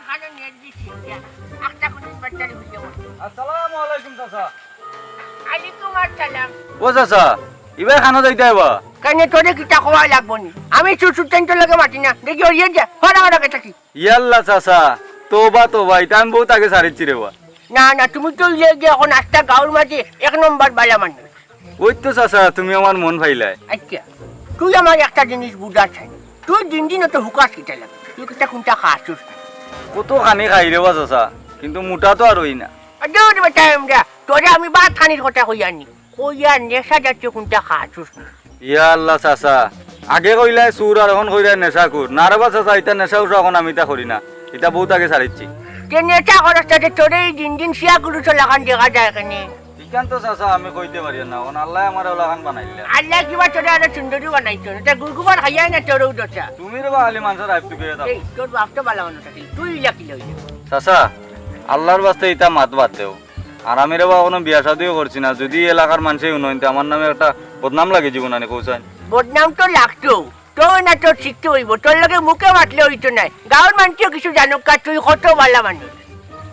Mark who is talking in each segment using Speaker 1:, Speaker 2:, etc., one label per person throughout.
Speaker 1: খানে নেট দিছি একটা কোন বাচ্চারি হইয়া
Speaker 2: আসসালামু আলাইকুম চাচা।
Speaker 1: আলাইকুম আসসালাম।
Speaker 2: ও চাচা ইবার খানো যাইতে হইবা?
Speaker 1: কেন তোরে কিটা খাওয়া লাগবো নি? আমি সুসুতেন্ট লাগে মাটি না দেখি ওরিয়ে যা হরা হরা কে থাকি।
Speaker 2: ইয়াল্লা চাচা তোবা এটা আমি বহুত আগে ছাড়িচ্ছি রে বা।
Speaker 1: না না তুমি তো ইয়ে গিয়ে এখন আস্তা গাঁর মাঝে এক নম্বর বালা মানুষ।
Speaker 2: ওই তো চাচা তুমি আমার মন ভাইলাই।
Speaker 1: আচ্ছা তুই আমার একটা জিনিস বুঝাচ্ছ তুই দিন দিন তো হুকাস কিটা লাগে তুই কিটা কোনটা খাচ্ছিস
Speaker 2: কত খানি খাই রে বা চাচা কিন্তু মোটা তো আর হই না।
Speaker 1: দৌড় বেটা আমরা তোরে আমি বাদ খানির কথা কইয়ানি কইয়া নেশা জাতীয় কোনটা খাচ্ছিস না।
Speaker 2: ইয়াল্লা চাচা আগে কইলাই চুর আর এখন কইলাই নেশা কুর না রে বা চাচা এটা নেশা উঠা এখন আমি তা করি না এটা বহুত আগে ছাড়িচ্ছি।
Speaker 1: যে নেশা করার সাথে তোরে দিন দিন শিয়া গুরুছ লাগান দেখা যায় এখানে।
Speaker 2: ইকান তো চাচা আমি কইতে পারি না এখন আল্লাহ আমার ওলাখান বানাইলে।
Speaker 1: আল্লাহ কিবা তোরে আরো সুন্দরী বানাইছো এটা গুরগুবার খাইয়াই না তোর দশা।
Speaker 2: তুমি রে বা খালি মানুষের আইপ তুকে দাও।
Speaker 1: এই তোর বাপ তো বালা মানুষ আছিল তুই ইলা কি লইলি
Speaker 2: চাচা আল্লাহর বাস্তে এটা মাত বাদ দেও আর আমি রে বা কোনো বিয়া শাদিও করছি না যদি এলাকার মানুষই উন্নয়ন আমার নামে একটা বদনাম লাগে জীবন আনে কৌশান।
Speaker 1: বদনাম তো লাগতো তোর না তোর শিখতে হইব তোর লগে মুখে মাতলে হইতো না গাঁর মানুষও কিছু জানুক কা তুই কত বালা মানুষ।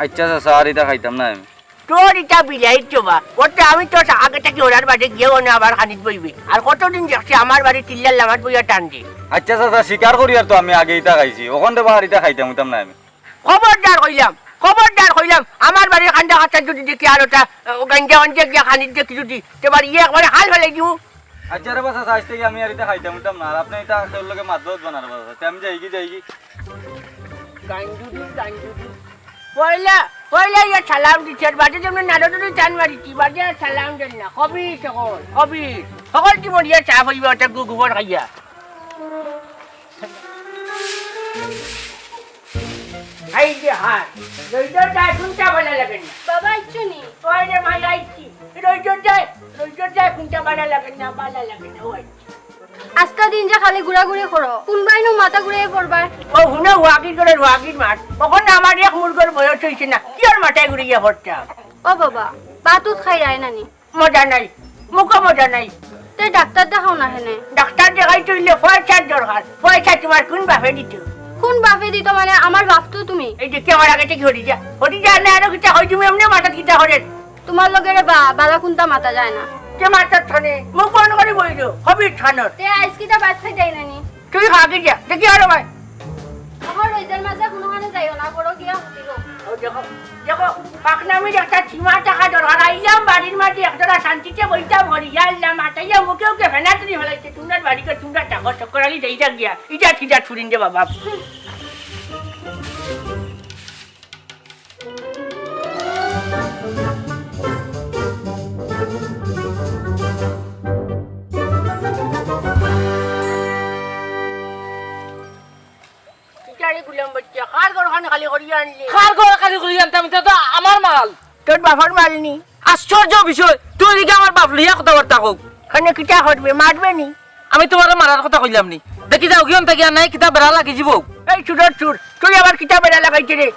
Speaker 2: আচ্ছা চাচা আর এটা খাইতাম না আমি।
Speaker 1: তোর এটা বিলাইত চোবা ওটা আমি তোর আগে থেকে ওরার বাড়ি গিয়েও না আবার খানিত বইবি আর কতদিন দেখছি আমার বাড়ি টিল্লার লামাত বইয়া টান দি।
Speaker 2: আচ্ছা চাচা স্বীকার করি আর তো আমি আগে এটা খাইছি ওখান থেকে আর এটা খাইতাম হইতাম না আমি।
Speaker 1: খবরদার কইলাম আমার বাড়ির খান্ডা খাতা যদি দেখি আর ওটা গাঞ্জা অঞ্জে গিয়া খানিত দেখি যদি তোমার ইয়ে একবারে হাল ফেলাই দিব।
Speaker 2: আচ্ছা রে বাসা আজ থেকে আমি আর এটা খাইতাম হইতাম না আর আপনি এটা তোর লগে মাতবত বানার বাসা আমি যাইগি
Speaker 1: গাঞ্জুরি পয়লা ইয়া সালাম দিচ্ছে বাজে যেমন নারদুরি চান মারিছি বাজে আর সালাম দেন না কবির সকল কি মরিয়া চা হইবা ওটা গোবর খাইয়া। এই যে হাত রইজর যায় কোনটা ভালো লাগে না
Speaker 3: বাবা ইচ্ছুনি
Speaker 1: ওই রে মাই আইছি রইজর যায় কোনটা ভালো লাগে না ওই
Speaker 3: আজকা দিন যা খালি ঘুরাঘুরি করো কোনবাইনো মাথা ঘুরিয়ে পড়বার।
Speaker 1: ও হুনে ওয়াকির মাঠ তখন আমার এক মুরগর বয়স হয়েছে না কি আর মাথায় ঘুরিয়া পড়তাম।
Speaker 3: ও বাবা বাতুত খাই রায় নানি
Speaker 1: মজা নাই মুখে মজা নাই।
Speaker 3: তুই ডাক্তার দেখাও না হেনে
Speaker 1: ডাক্তার দেখাই চললে পয়সার দরকার পয়সা তোমার কোন বাপে দিত
Speaker 3: কোন বাপে দিত মানে আমার বাপ তো তুমি
Speaker 1: এই দেখি আমার আগে থেকে হরি যা না আরো কিটা হয় তুমি এমনি মাথা কিটা হরেন
Speaker 3: তোমার লগের বালা কুন্তা মাথা যায় না
Speaker 1: যে মাথার থানে মুখ বন্ধ করে বইল হবির থানোর
Speaker 3: তে আইসকিটা বাদ খাই যাই নানি
Speaker 1: তুই খাগে যা দেখি আরো ভাই
Speaker 3: আমার রইজার মাঝে কোনোখানে যাইও না বড় গিয়া হুতিল।
Speaker 1: দেখো পাকনামির একটা সীমা টাকা দরকার আইলাম বাড়ির মাঝে একটা শান্তিতে বইতাম হরি আল্লাহ মাথাইয়া মুখে ওকে ফেনা তুলি ফেলাইছে তোমরা বাড়িকে তোমরা টাকা চক্করালি দেইটা গিয়া ইটা ঠিটা ছুরিন দে বাবা।
Speaker 4: আমার মাল
Speaker 1: তোর বাবার মালনি
Speaker 4: আশ্চর্য বিষয় তুই এদিকে আমার বাপ লইয়া কথাবার্তা হোক
Speaker 1: খানে কিটা করবে মারবে নি
Speaker 4: আমি তোমার মারার কথা কইলাম নি দেখি যাও গিয়ন থেকে নাই কিতা বেড়া লাগি যাব।
Speaker 1: এই চুরের চুর তুই আবার কিটা বেড়া লাগাইছে রে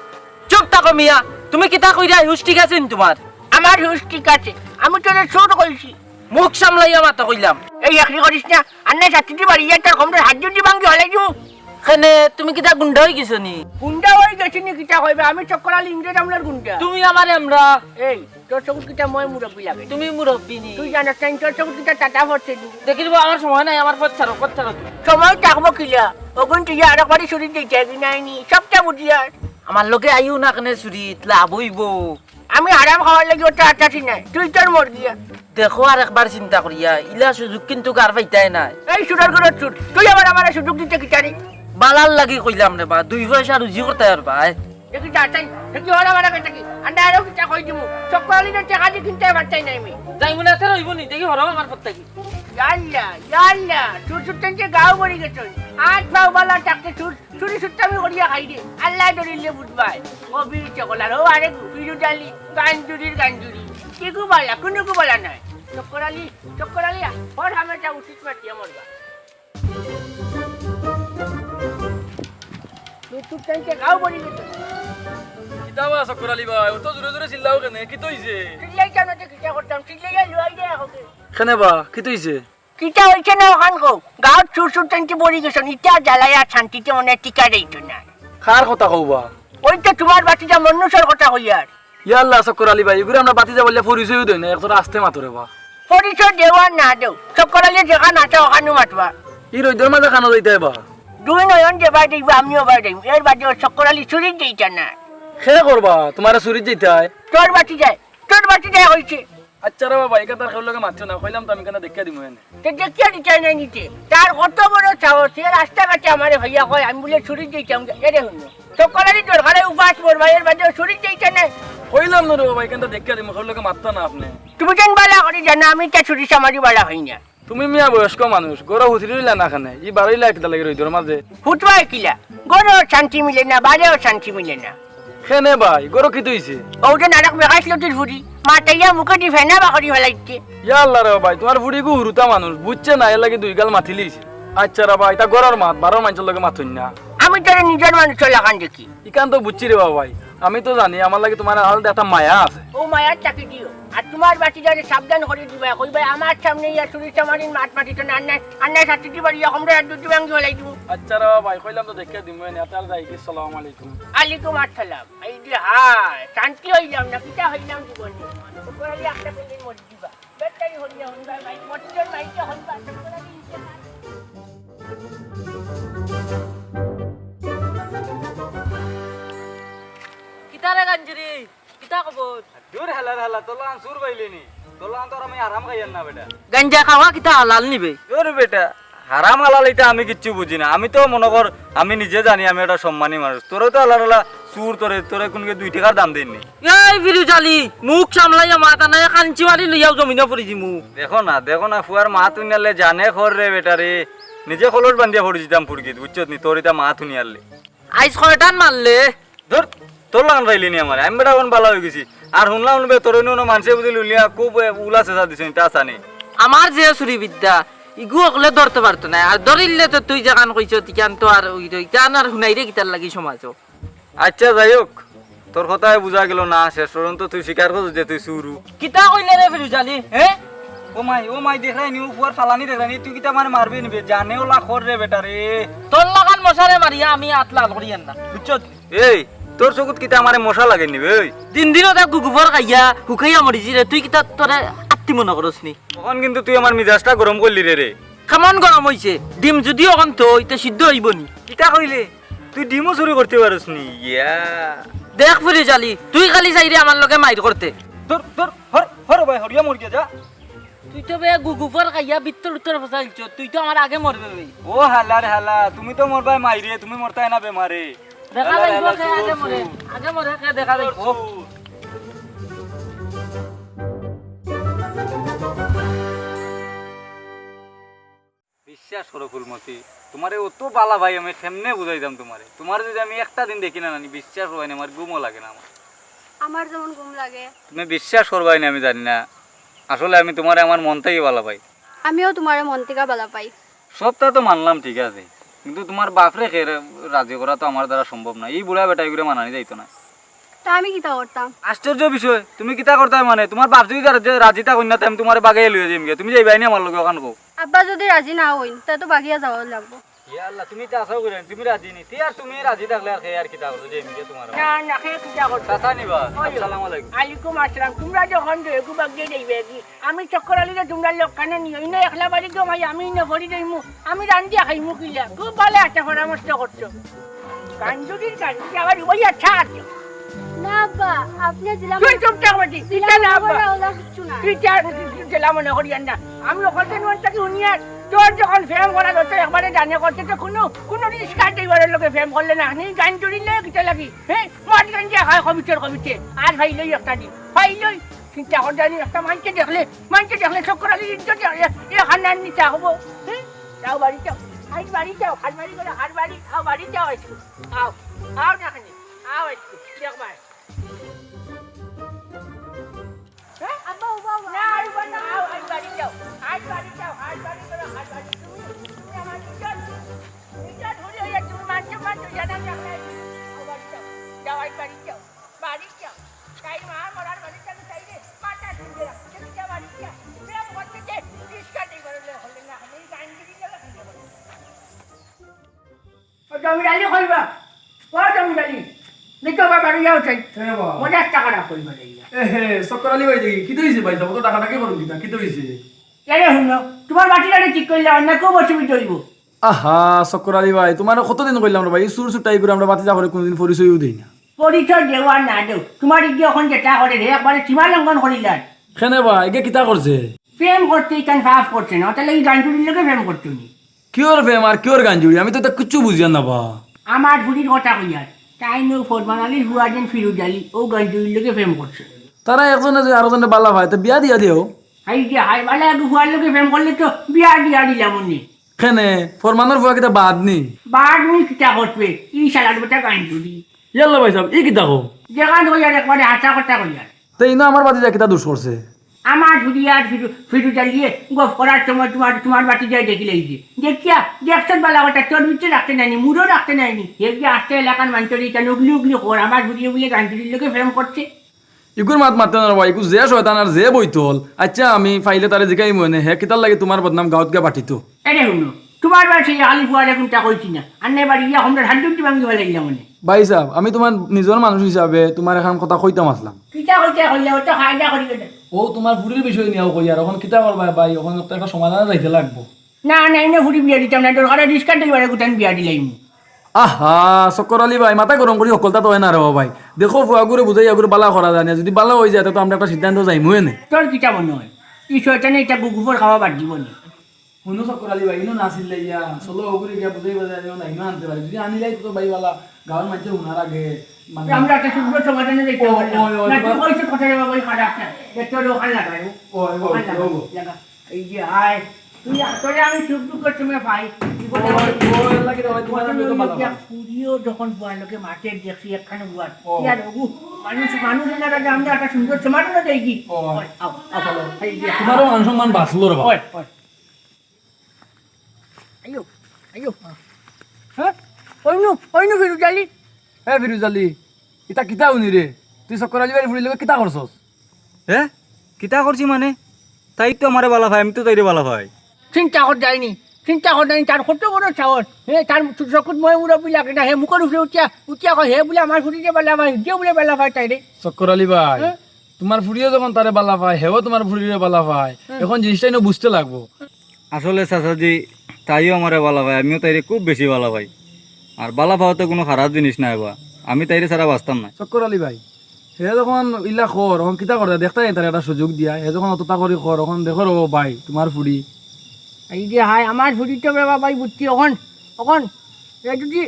Speaker 4: চুপ থাকো মিয়া তুমি কিতা কইরা হুশ ঠিক আছে নি তোমার?
Speaker 1: আমার হুশ ঠিক আছে আমি তোরে চোর কইছি
Speaker 4: মুখ সামলাইয়া মাতা কইলাম।
Speaker 1: এই একরি করিস না আন্না সাথী বাড়ি একটা কমরে হাত জুটি ভাঙ্গি হলাই দিব
Speaker 4: খানে তুমি কিতা গুন্ডা হই গেছো নি?
Speaker 1: গুন্ডা হয়ে গেছি নি কিটা কইবে আমি চক্করালি ইংরেজ আমলার গুন্ডা।
Speaker 4: তুমি আমার আমরা
Speaker 1: এই তোর চকুর কিটা মই মুরব্বি লাগে
Speaker 4: তুমি মুরব্বি নি
Speaker 1: তুই জানাস না তোর চকুর কিটা টাটা পড়ছে
Speaker 4: দেখিব আমার সময় নাই আমার পথ ছাড়ো
Speaker 1: সময় থাকবো কিলা ওগুন তুই আর একবারই শরীর দিতে নাইনি সবটা বুঝিয়া
Speaker 4: আমার লোকে আইও না কেনে চুরিত লাভ হইব।
Speaker 1: আমি আরাম খাওয়ার লাগি ওটা আটাছি নাই তুই তোর মর গিয়া
Speaker 4: দেখো আর একবার চিন্তা করিয়া ইলা সুযোগ কিন্তু কার পাইতাই নাই।
Speaker 1: এই সুরের ঘরের চুট তুই আবার আমার সুযোগ দিতে কিটারি
Speaker 4: বালার লাগি কইলাম রে বা 2 পয়সা রুজি করতে আর ভাই
Speaker 1: দেখি যাচ্ছাই দেখি ওরা মারা কেটে কি আন্ডা আরো কিটা কই দিমু চক্করালি না টাকা দিয়ে কিনতে পারতাই নাই আমি
Speaker 4: যাইব না তার হইব নি দেখি হরো আমার পথ থাকি
Speaker 1: ইয়াল্লা চুর চুরতে গাও বড়ি গেছ আজ পাও বালা টাকতে চুরি সুত্তামি করিয়া খাই দে আল্লাহ দরিলে বুঝবাই কবি চকলার ও আরে বিরু ডালি গাঞ্জুরি কেকু বালা কুনুকু বালা নাই চক্করালি ওর হামেটা উচিত মাটি আমার বা চুরতে গাও বড়ি গেছ
Speaker 5: কিতাবা চক্কর আলী ভাই ও তো জোরে জোরে চিল্লাও কেনে কি তইছে
Speaker 1: চিল্লাই কেন কিটা করতাম চিল্লাই লুয়াই দে ওকে
Speaker 5: কেনে বা কি তইছে
Speaker 1: কিটা হইছে না ওখান গো গাঁত চুর চুরতে বড়ি গেছ ইটা জ্বালায় আর শান্তিতে মনে টিকা দেইতো না
Speaker 5: কার কথা কওবা
Speaker 1: ওই তো তোমার বাচ্চা মনুষ্যর কথা কই আর
Speaker 5: ইয়া আল্লাহ চক্কর আলী ভাই এগুলো আমরা বাতি যা বললে পরিচয়ও দেয় না একজোড়া আসতে মাতরে বা
Speaker 1: পরিচয় দেওয়া না দেও চক্কর আলী যেখান আছে ওখানে মাতবা
Speaker 5: ই রইদের মাঝে খানো যাইতে বা
Speaker 1: দুই নয়ন যে বাই দেখবা আমিও বাই দেখব এর বাদে চক্কর আলী চুরি দিইটা না
Speaker 5: খে করবা তোমার চুরি যেতে হয়
Speaker 1: তোর বাচ্চা যায় হয়েছে
Speaker 5: আচ্ছা রে বাবা একা তার খেলে মারছো না কইলাম তো আমি কেন দেখিয়ে দিব এনে
Speaker 1: তো দেখিয়া দিতে নাই নিতে তার কত বড় সাহস সে রাস্তাঘাটে আমার ভাইয়া কয় আমি বলে চুরি দিইতাম এরে শুনো চক্কর আলী দরকারে উপাস করবা এর বাদে চুরি দিইটা না
Speaker 5: কইলাম না রে বাবা এখান দেখিয়ে দিব খেলে মারতো না আপনি
Speaker 1: তুমি কেন বালা করে জানো আমি তা চুরি সামারি বালা হই না
Speaker 5: তুমি মিয়া বয়স্ক মানুষ গরো হুতিরিলা না খানে ই বাড়াইলা একটা লাগে রইদের মাঝে
Speaker 1: ফুটবাই কিলা গরো শান্তি মিলে না বারেও শান্তি মিলে না
Speaker 5: খেনে ভাই গরো কি তুইছে
Speaker 1: ওটা নাটক বেকাইছিল তোর ফুটি মাতাইয়া মুখে দি ফেনা বাকরি ফেলাইছে
Speaker 5: ইয়া আল্লাহ রে ভাই তোমার বুড়ি গু হুরুতা মানুষ বুঝছে না এর লাগে দুই গাল মাথি লিছে আচ্ছা রে ভাই তা গরর মাত বারো মানুষের লগে মাথুন না
Speaker 1: আমি তোর নিজের মানুষের লাগান দেখি
Speaker 5: ইকান তো বুঝছি রে বাবা ভাই আমি তো জানি আমার লাগে তোমার হাল একটা মায়া আছে
Speaker 1: ও মায়ার চাকরি দিও আর তোমার বাচ্চা যারে সাবধান করে দিবা কইবা আমার সামনে ইয়া চুরি চামারিন মাঠ মাটি তো আন্না সাথে দিবা এরকম রে দুটি ভাঙি ফেলাই দিব
Speaker 5: আচ্ছা রে ভাই কইলাম তো দেখিয়ে দিব এনে আতাল যাই কি আসসালামু আলাইকুম
Speaker 1: আলাইকুম আসসালাম এই যে হাই শান্তি হইলাম না কিটা হইলাম জীবনে তোরা একটা পেলে মত দিবা বেটাই হইয়া হইবা ভাই মতির মাইকে হইবা তোরা দিন
Speaker 4: কিতারে গাঞ্জরি কিতা খবর
Speaker 2: দূর হেলা তোলা সুর বাইলেনি তোলা তো আমি আরাম খাইয়ান না বেটা
Speaker 4: গাঞ্জা খাওয়া কিতা হালাল নিবে
Speaker 2: দূর বেটা হারাম হালাল এটা আমি কিচ্ছু বুঝি না আমি তো মনে কর আমি নিজে জানি আমি একটা সম্মানী মানুষ তোরে তো আল্লাহ আল্লাহ সুর তোরে কোনকে 2 টাকার দাম দেননি
Speaker 4: এই ফিরুজালি মুখ সামলাইয়া মাথা নাই কাঞ্চি মারি লইয়াও জমিনে পড়িছি মুখ
Speaker 2: দেখো না ফুয়ার মা তুনিয়ালে জানে খর রে বেটা রে নিজে খোলস বান্ধিয়া পড়ি দিতাম ফুড়কি বুঝছত নি তোর এটা মা তুনিয়ালে
Speaker 4: আইস কয়টান মারলে
Speaker 2: ধর তোর লাগান পাইলিনি আমার আমি বেটা কোন ভালো হয়ে গেছি আর শুনলাম শুনবে তোর অন্য মানুষে বুঝলি উলিয়া খুব উলা চেঁচা দিছে তা জানি
Speaker 4: আমার যে চুরি বিদ্যা ইগু অকলে ধরতে পারতো না আর ধরিলে তো তুই যেখান কইছ তিকান তো আর ইতান আর শুনাই রে কিতার লাগি সমাজ
Speaker 2: আচ্ছা যাই হোক তোর কথায় বুঝা গেল না শেষ পর্যন্ত তুই স্বীকার করছিস যে তুই সুরু
Speaker 4: কিতা কইলে রে ফিরুজালি হ্যাঁ
Speaker 2: ও মাই দেখলাই নি উপর ফালানি দেখলাই নি তুই কিটা মানে মারবি নিবে জানে ওলা খর রে বেটা রে
Speaker 4: তোর লাগান মশারে মারিয়া আমি আতলাল করিয়ান না বুঝছত
Speaker 2: এই তোর চকুত কিটা আমারে মশা লাগে নিবে ওই
Speaker 4: দিন তা গুগুফর খাইয়া হুকাইয়া মরিছি রে তুই কিতা তোরে আত্মি মনে করস নি
Speaker 2: তখন কিন্তু তুই আমার মিজাজটা গরম করলি রে
Speaker 4: কেমন গরম হইছে ডিম যদি অকন তো ইতে সিদ্ধ হইব নি
Speaker 2: কিটা কইলে তুই ডিমও চুরি করতে পারস নি ইয়া
Speaker 4: দেখ ফিরুজালি তুই খালি চাইরে আমার লগে মাইর করতে
Speaker 2: তোর তোর হর ভাই হরিয়া মর গিয়া যা
Speaker 4: তুই তো বে গুগুফর খাইয়া বিত্তর উত্তর ফসাইছ তুই তো আমার আগে মরবে বে
Speaker 2: ও হালা তুমি তো মরবাই মাইরে তুমি মরতাই না বেমারে
Speaker 4: দেখা যাইব কে আগে মরে কে দেখা যাইব
Speaker 2: বিশ্বাস করো ফুলমতি তোমারে অত বালা ভাই আমি কেমনে বুঝাইতাম তোমার যদি আমি একটা দিন দেখি না নানি বিশ্বাস হয় না আমার ঘুমও লাগে না
Speaker 3: আমার যেমন ঘুম লাগে
Speaker 2: তুমি বিশ্বাস করবাই না আমি জানি না আসলে আমি তোমারে আমার মন থেকে ভালো পাই
Speaker 3: আমিও তোমার মন থেকে ভালো পাই
Speaker 2: সবটা তো মানলাম ঠিক আছে কিন্তু তোমার বাপরে খেয়ে রাজি করা তো আমার দ্বারা সম্ভব না এই বুড়া বেটাই করে মানানি যাইতো না
Speaker 3: তা আমি কিতা করতাম
Speaker 2: আশ্চর্য বিষয় তুমি কিতা করতে মানে তোমার বাপ যদি রাজি থাকুন না আমি তোমার বাগাই লইয়া যাইম তুমি যাইবাই না আমার লগে ওখান কো
Speaker 3: আব্বা যদি রাজি না হইন তা তো বাগিয়া যাওয়া লাগবো
Speaker 2: ইয়া আল্লাহ তুমি তো আশাও করেন তুমি রাজি নি আর তুমি রাজি থাকলে আর খেয়ে আর কিতা করতে যাইম তোমার
Speaker 1: না খেয়ে কিটা করছো
Speaker 2: চাচা নিবা আসসালামু আলাইকুম
Speaker 1: আলাইকুম আসসালাম তোমরা যখন একু বাগিয়ে যাইবে কি আমি চক্কর আলীরে তোমরা লোক কানে নিও না একলা বাড়ি গো ভাই আমি না ভরি যাইমু আমি রান্দিয়া খাইমু কিলা খুব ভালো একটা পরামর্শ করছো কাঞ্জুরির কাঞ্জুরি আবার ওই আচ্ছা আছে
Speaker 3: না আব্বা আপনি দিলাম
Speaker 1: তুই চুপ থাক বাটি কিটা না আব্বা
Speaker 3: ওলা কিছু না
Speaker 1: তুই জেলা মনে করি না আমি ওখানে নয়টাকে শুনিয়ার তোর যখন ফেম করা হতো একবারে জানে করতে তো কোনো রিস্কা ড্রাইভারের লোকে ফেম করলে না নি গান চুরিলে কিটা লাগি হ্যাঁ মদ গাঞ্জা খায় কবিতে আর ভাই লই একটা দি ভাই লই চিন্তা করে জানি একটা মানুষকে দেখলে চক্কর আলী ইজ্জত এ খানার নিতে হবো হ্যাঁ যাও বাড়ি যাও আজ বাড়ি যাও হাট বাড়ি করে হাট বাড়ি আও বাড়ি যাও একটু আও না খানি আও একটু দেখবা
Speaker 3: আব্বা বাবা
Speaker 1: না আর বানা আও আজ বাড়ি যাও আজ বাড়ি করে হাট বাড়ি তুমি আমার ইজ্জত হয়ে যায় তুমি মানছো জানা জানা আও বাড়ি যাও আজ বাড়ি যাও তাই মা মরার বাড়ি যাবে তাই রে মাটা ঢুকে রাখছে তুমি বাড়ি যাও প্রেম করতে যে রিস্কা দেই বলে হলে না আমি গান দিই গেলে কি হবে ও জমিদারি কইবা ও জমিদারি দেখো বাবা যাও চাই
Speaker 5: হ্যাঁ বা
Speaker 1: 50 টাকা রাখো মানে
Speaker 5: এহে চক্কর আলী ভাই দেখি কি হইছে ভাই যাব তো টাকা টাকা করুন কিনা কি হইছে
Speaker 1: আরে শুনো তোমার বাটিটারে ঠিক করলে অন্য কেউ অসুবিধা হইব
Speaker 5: আহা চক্কর আলী ভাই তোমার কতদিন কইলাম রে ভাই সুর সুটাই করে আমরা বাতি যা করে কোনদিন পরিচয়ও দেই না
Speaker 1: পরিচয় দেওয়া না দেও তোমার ইদি এখন যেটা করে রে একবারে সীমা লঙ্ঘন করিলাম
Speaker 5: কেনে ভাই একে কিতা করছে
Speaker 1: প্রেম করতে ইকান সাফ করছে না তাহলে এই গান চুরির লোকে প্রেম করতে নি
Speaker 5: কিওর ফেম আর কিওর গান জুড়ি আমি তো তা কিচ্ছু বুঝিয়ান না বা
Speaker 1: আমার ভুলির কথা কইয়ার তাই নো ফরমান আলী হুয়াজেন ফিরুজ আলী ও গান চুরির লোকে প্রেম করছে
Speaker 5: তারা একজনে যে আরেকজনে বালা ভাই তো বিয়া দিয়া দিও
Speaker 1: হাই যে হাই বালা এক হুয়ার লোকে প্রেম করলে তো বিয়া দিয়া দিলাম উনি
Speaker 5: কেনে ফরমানের ফুয়া কিতা বাদ নি
Speaker 1: বাদ নি কিটা করবে ই শালার বেটা গান চুরি
Speaker 5: ইয়াল্লা ভাই সাহেব ই কিতা কো
Speaker 1: যে গান কইয়ার একবারে হাঁচা কথা কইয়ার
Speaker 5: তো ইনো আমার বাতি যা কিতা দোষ করছে
Speaker 1: আমার ঝুড়িয়ার ফিরু জ্বালিয়ে গফ করার সময় তোমার বাটি যায় দেখিলে দেখিয়া দেখছেন বেলা ওটা চোর বিচ্ছে রাখতে নাইনি মুড়ো রাখতে নাইনি এগিয়ে আসতে এলাকার মানুষের এটা উগলি উগলি কর আমার ঝুড়িয়ে বুঝিয়ে গান চুরির লোকে ফ্রেম করছে
Speaker 5: ইকুর মাত মারতে না ভাই ইকু যে শয়তান আর যে বইতল আচ্ছা আমি ফাইলে তারে জিকাই মনে হে কিতার লাগে তোমার বদনাম গাঁৱত গা বাটিতো
Speaker 1: এরে শুনো তোমার বাড়ি আলি ফুয়ারে কোনটা কইছি না আন্নে বাড়ি গিয়া আমরা হান্ডুটি ভাঙি ভালো লাগিলাম মনে
Speaker 5: ভাই সাহেব আমি তোমার নিজের মানুষ হিসাবে তোমার এখন কথা কইতাম আসলাম
Speaker 1: কিটা কইতে কইলে ওটা খাইদা করি কেটে
Speaker 5: ও তোমার ফুরির বিষয় নিয়ে কই আর এখন কিতা করবা ভাই এখন একটা সমাধান যাইতে লাগবো
Speaker 1: না না এনে ফুটি বিয়া দিতাম না দরকার ডিসকাউন্ট দিবারে কোথায় বিয়া দিলাম
Speaker 5: আহা চক্কর আলী ভাই মাথা গরম করি সকলতা তো হয় না রে ভাই দেখো ফুয়াগুরে বুঝাই আগুরে বালা করা যায় না যদি বালা হয়ে যায় তো আমরা একটা সিদ্ধান্ত যাইমু এনে
Speaker 1: তোর কিটা মনে হয় ই শয়তানে এটা গুগুফর খাওয়া বাদ দিব না
Speaker 5: শুনো চক্কর আলী ভাই ইনো নাছিল ইয়া চলো ওগুরে গিয়া বুঝাই বাজাই না ইনো আনতে পারি যদি আনিলাই তো ভাই বালা গাঁৱৰ মানুহে শুনার আগে মানে
Speaker 1: আমরা একটা শুভ্র সমাধানে দেখতে পারলাম
Speaker 5: ওই,
Speaker 1: না তুই
Speaker 5: ওই,
Speaker 1: কইছ কথা রে বাবা খারাপ না তোর ওখানে লাগাই লাগা এই যে আয় তুই তোরে আমি চুপ চুপ করতে মে ভাই পুরিও যখন লোকে মাঠে দেখছি একখানে বুয়ার ইয়ার ওগু মানুষ মানুষ না রাজা আমরা একটা সুন্দর সমাধান দেই কি আও আও এই যে
Speaker 5: তোমারও মান সম্মান বাঁচলো রে ভাই
Speaker 1: আইও আইও হ্যাঁ ওইনু ফিরু জালি
Speaker 5: হে ফিরোজ আলী ইতা কিতা উনি রে তুই চক্কর আলী ভাই ফুরির লগে কিতা করছস
Speaker 2: হে কিতা করছি মানে তাই তো আমারে বালা ভাই আমি তো তাইরে বালা ভাই
Speaker 1: চিন্তা কর যায়নি তার কত বড় সাহস হে তার চকুত মই মুরব্বী লাগে না হে মুখের উপরে উঠিয়া কয় হে বলে আমার ফুটিতে বেলা ভাই যে বলে বেলা ভাই তাই রে
Speaker 5: চক্কর আলী ভাই তোমার ফুরিও যখন তারে বালা পায় হেও তোমার ফুরিরে বালা পায় এখন জিনিসটা ইনো বুঝতে লাগবো
Speaker 2: আসলে চাচাজি তাইও আমারে বালা ভাই আমিও তাইরে খুব বেশি বালা ভাই আর বালা পাওয়াতে কোনো খারাপ জিনিস নাই বা আমি তাইরে ছাড়া বাঁচতাম না
Speaker 5: চক্কর আলী ভাই হে যখন ইলা খর এখন কিতা করে দেখতে তার একটা সুযোগ দিয়া হে যখন অতটা করে খর এখন দেখো রে ভাই তোমার ফুরি
Speaker 1: এই যে হাই আমার ফুটিতে বেলা ভাই বুঝছি এখন যদি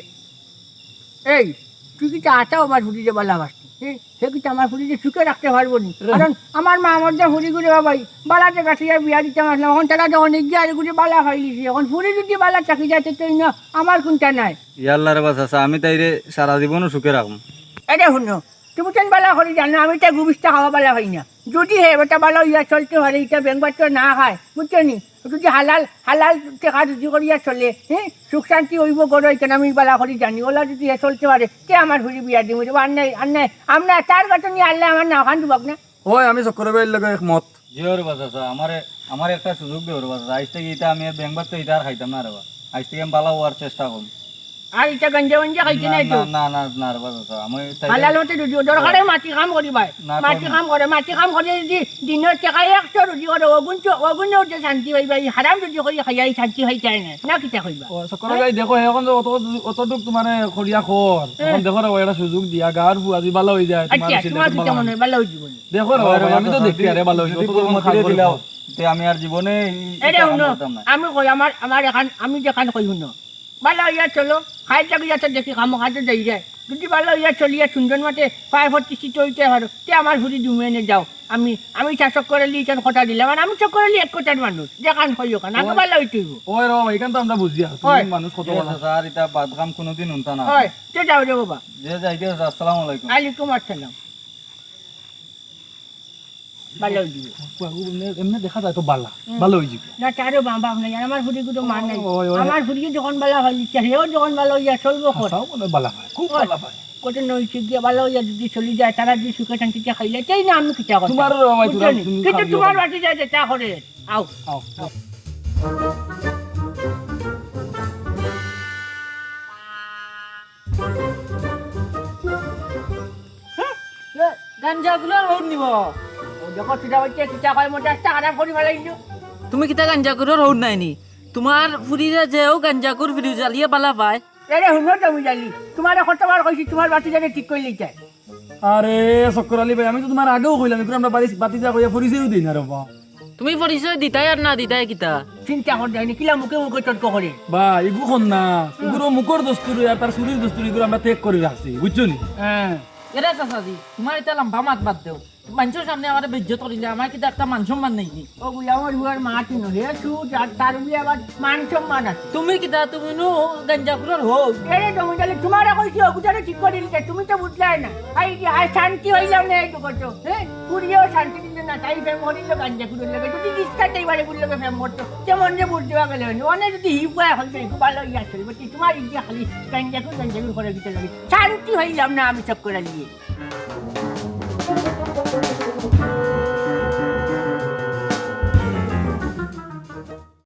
Speaker 1: এই তুই কি আটাও আমার ফুটিতে বেলা বাসতি সে কিন্তু আমার ফুটিতে সুখে রাখতে পারবো নি কারণ আমার মা আমার যা ফুটি করে বাবাই বালাতে কাটিয়ে বিয়া দিতে আসলাম এখন তারা যখন এগিয়ে আর গুলি বালা ফাইলিছি এখন ফুটি যদি বালা চাকরি যাইতে তো না আমার কোনটা নাই
Speaker 2: ইয়াল্লা রে বাচ্চা আমি তাইরে সারা জীবনও সুখে রাখবো
Speaker 1: এটা শুনো তুমি কেন বালা করি জানো আমি তো গুবিসটা খাওয়া বালা হয় না যদি হে বেটা বালা ইয়া চলতে পারে এটা বেঙ্গবার তো না খায় বুঝছো নি যদি হালাল টেকা রুজি করিয়া চলে হ্যাঁ সুখ শান্তি হইব গড় এখানে আমি বালা করি জানি ওলা যদি হে চলতে পারে কে আমার ঘুরি বিয়া দিব আর নাই আমরা তার কথা নিয়ে আনলে আমার না ওখান দিবক না
Speaker 5: ওই আমি চক্কর ভাইয়ের লগে একমত
Speaker 2: জিও রে বাচ্চা আমার একটা সুযোগ দেও রে বাচ্চা আজ থেকে এটা আমি ব্যাংকবার তো এটা আর খাইতাম না রে বা আজ থেকে আমি বালা হওয়ার চেষ্টা করব
Speaker 1: আর এটা গঞ্জা খাইছে নাই তো
Speaker 2: না রে বাচ্চা আমি
Speaker 1: হালাল হতে রুজি দরকারে মাটি কাম করি ভাই মাটি কাম করে যদি দিনের টাকা 100 রুজি করে অগুণেও যে শান্তি হইবা হারাম রুজি করি খাইয়াই শান্তি হই যায় না কিতা কইবা
Speaker 5: চক্কর ভাই দেখো এখন যে অতটুক তোমার খরিয়া খর এখন দেখো রে একটা সুযোগ দিয়া গার ফুয়া যদি ভালো হয়ে যায়
Speaker 1: আচ্ছা তোমার কিতা মনে হয় ভালো হই জীবন
Speaker 5: দেখো রে ভাই আমি তো দেখি আরে ভালো হইছে অত তোমার খাল
Speaker 2: দিলাও তে আমি আর জীবনে
Speaker 1: এটা শুনো আমি কই আমার এখন আমি যেখান কই শুনো ভালো হইয়া চলো খাই চাকরি যাতে দেখি খামো খাতে যাই যায় যদি ভালো হইয়া চলিয়া সুন্দর মাঠে 546 হইতে পারো তে আমার ঘুরি জুমিয়ে যাও আমি শাসক করে লি কেন কথা দিলাম আর আমি চক করে লি এক কথার মানুষ যেখান কই ওখান আমি ভালো হইতে
Speaker 5: ওই রে ভাই এখান তো আমরা বুঝি আর তুমি মানুষ কত বড়
Speaker 2: স্যার এটা বাদ কাম কোনোদিন উনতা না
Speaker 1: হয় তে যাও রে বাবা
Speaker 2: যে যাইতে আসসালামু আলাইকুম
Speaker 1: আলাইকুম আসসালাম ভালো হইবে
Speaker 5: এমনি দেখা যায় তো বালা ভালো হয়ে যাবে
Speaker 1: না তারও বাবা নাই আমার ফুটি গুলো মান নাই আমার ফুটি যখন বালা হয় হেও যখন ভালো হইয়া চলবো কর
Speaker 5: তাও মনে বালা হয় খুব বালা হয়
Speaker 1: কত নইছে গিয়ে ভালো হইয়া যদি চলি যায় তারা যদি সুখে শান্তিতে খাইলে তাই না আমি কিটা কথা
Speaker 5: তোমার ভাই
Speaker 1: কিন্তু তোমার বাটি যায় চা করে আও
Speaker 5: আও
Speaker 4: গাঞ্জাগুলো রোড নিব
Speaker 1: ও দেখো সেটা হচ্ছে কিতা কয় মোটাসটা খারাপ করে ফেলাইছো
Speaker 4: তুমি কিতা গাঞ্জাগুলো রোড নাইনি তোমার ফুরিরে যেও গাঞ্জাকুর ফিরি জ্বালিয়ে পালা পায়
Speaker 1: এরে শুনো তুমি জানি তোমার কতবার কইছি তোমার বাতি জানে ঠিক করে লইতে
Speaker 5: আরে চক্কর আলী ভাই আমি তো তোমার আগেও কইলাম এগুলো আমরা বাতি যা কইয়া পরিচয়ও দিই না রে বা
Speaker 4: তুমি পরিচয় দিতাই আর না দিতাই কিতা
Speaker 1: চিন্তা করে যায়নি কিলা মুখে মুখে তর্ক করে
Speaker 5: বা এগু খন না এগুলো মুখর দস্তুরি আর তার শরীর দস্তুরি এগুলো আমরা ত্যাগ করে রাখছি বুঝছো নি
Speaker 1: হ্যাঁ
Speaker 4: এরা চাচাজি তোমার এটা লম্বা মাত বাদ দেও মানুষের সামনে আমার বেজ্জত করিলে আমার কিতা একটা মান সম্মান নেই
Speaker 1: ও বুঝা আমার বুয়ার মাটি নহে সুট আর তার বুঝে আবার মান সম্মান আছে
Speaker 4: তুমি কিতা তুমি নো গাঞ্জাকুরের হোক
Speaker 1: এরে তুমি জানি তোমার কইছি ওগুজারে ঠিক করে দিতে তুমি তো বুঝলাই না আই কি আই শান্তি হইলাম না এই তো করছো হ্যাঁ পুরিও শান্তি দিতে না তাই ফেম হরিল গাঞ্জা কুড়ে লাগে যদি ইচ্ছাতে এবারে গুলো ফেম করতো যেমন যে বুঝতে পারলে অনেক যদি হিপা এখন তো একটু ভালো ইয়া চলবে তোমার ইচ্ছা খালি গাঞ্জা কুড় করে দিতে লাগে শান্তি হইলাম না আমি চক্করা নিয়ে